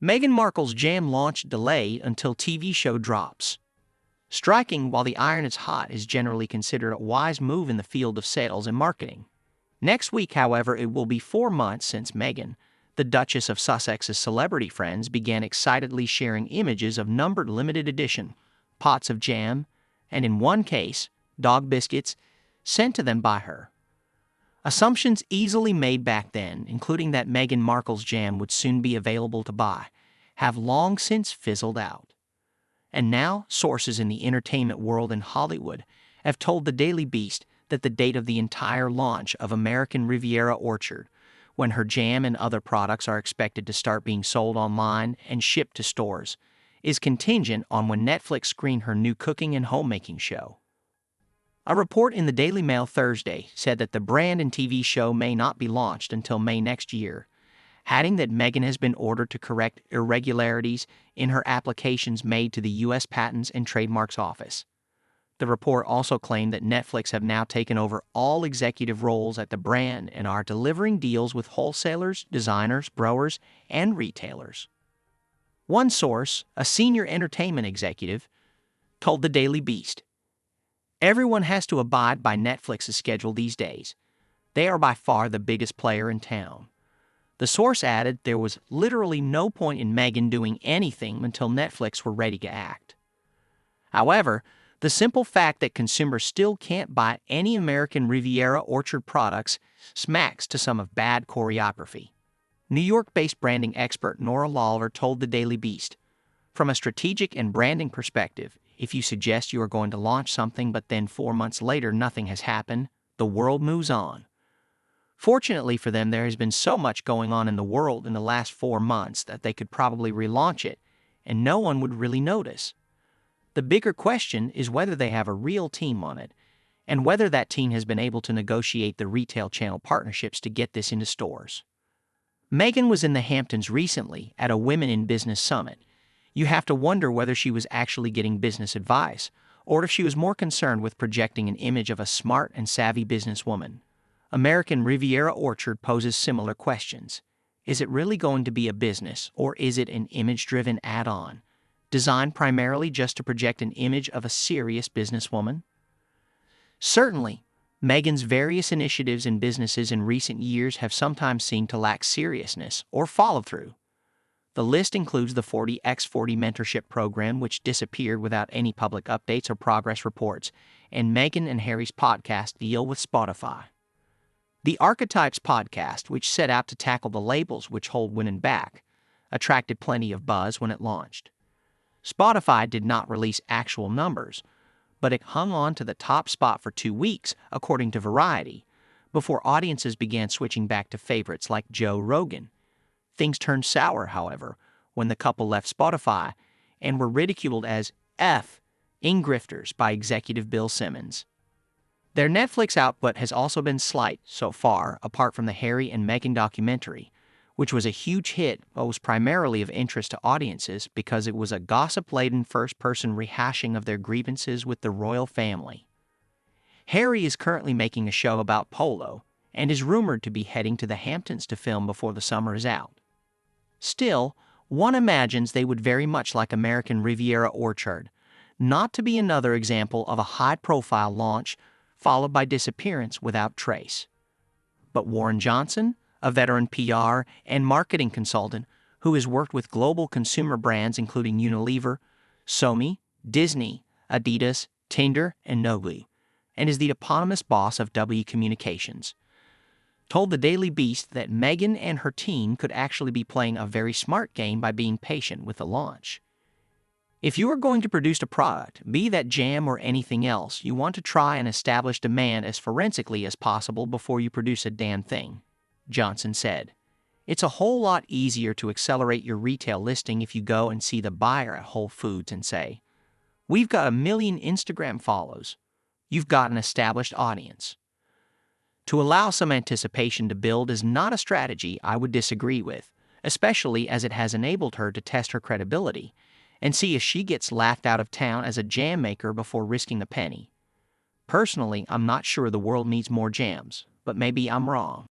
Meghan Markle's jam launch delayed until TV show drops. Striking while the iron is hot is generally considered a wise move in the field of sales and marketing. Next week, however, it will be 4 months since Meghan, the Duchess of Sussex's celebrity friends, began excitedly sharing images of numbered limited edition pots of jam, and in one case, dog biscuits, sent to them by her. Assumptions easily made back then, including that Meghan Markle's jam would soon be available to buy, have long since fizzled out. And now, sources in the entertainment world in Hollywood have told the Daily Beast that the date of the entire launch of American Riviera Orchard, when her jam and other products are expected to start being sold online and shipped to stores, is contingent on when Netflix screened her new cooking and homemaking show. A report in the Daily Mail Thursday said that the brand and TV show may not be launched until May next year, adding that Meghan has been ordered to correct irregularities in her applications made to the U.S. Patents and Trademarks Office. The report also claimed that Netflix have now taken over all executive roles at the brand and are delivering deals with wholesalers, designers, growers, and retailers. One source, a senior entertainment executive, told the Daily Beast, "Everyone has to abide by Netflix's schedule these days. They are by far the biggest player in town." The source added there was literally no point in Meghan doing anything until Netflix were ready to act. However, the simple fact that consumers still can't buy any American Riviera Orchard products smacks to some of bad choreography. New York-based branding expert Norah Lawlor told the Daily Beast, "From a strategic and branding perspective, if you suggest you are going to launch something but then 4 months later nothing has happened, the world moves on." Fortunately for them, there has been so much going on in the world in the last 4 months that they could probably relaunch it, and no one would really notice. The bigger question is whether they have a real team on it, and whether that team has been able to negotiate the retail channel partnerships to get this into stores. Meghan was in the Hamptons recently at a Women in Business Summit. You have to wonder whether she was actually getting business advice, or if she was more concerned with projecting an image of a smart and savvy businesswoman. American Riviera Orchard poses similar questions. Is it really going to be a business, or is it an image-driven add-on, designed primarily just to project an image of a serious businesswoman? Certainly, Meghan's various initiatives and businesses in recent years have sometimes seemed to lack seriousness or follow-through. The list includes the 40x40 mentorship program, which disappeared without any public updates or progress reports, and Meghan and Harry's podcast deal with Spotify. The Archetypes podcast, which set out to tackle the labels which hold women back, attracted plenty of buzz when it launched. Spotify did not release actual numbers, but it hung on to the top spot for 2 weeks, according to Variety, before audiences began switching back to favorites like Joe Rogan. Things turned sour, however, when the couple left Spotify and were ridiculed as grifters by executive Bill Simmons. Their Netflix output has also been slight so far, apart from the Harry and Meghan documentary, which was a huge hit but was primarily of interest to audiences because it was a gossip-laden first-person rehashing of their grievances with the royal family. Harry is currently making a show about polo and is rumored to be heading to the Hamptons to film before the summer is out. Still, one imagines they would very much like American Riviera Orchard, not to be another example of a high-profile launch followed by disappearance without trace. But Warren Johnson, a veteran PR and marketing consultant who has worked with global consumer brands including Unilever, Sony, Disney, Adidas, Tinder, and Nobu, and is the eponymous boss of W Communications, told the Daily Beast that Meghan and her team could actually be playing a very smart game by being patient with the launch. If you are going to produce a product, be that jam or anything else, you want to try and establish demand as forensically as possible before you produce a damn thing, Johnson said. It's a whole lot easier to accelerate your retail listing if you go and see the buyer at Whole Foods and say, "We've got 1 million Instagram follows. You've got an established audience." To allow some anticipation to build is not a strategy I would disagree with, especially as it has enabled her to test her credibility and see if she gets laughed out of town as a jam maker before risking a penny. Personally, I'm not sure the world needs more jams, but maybe I'm wrong.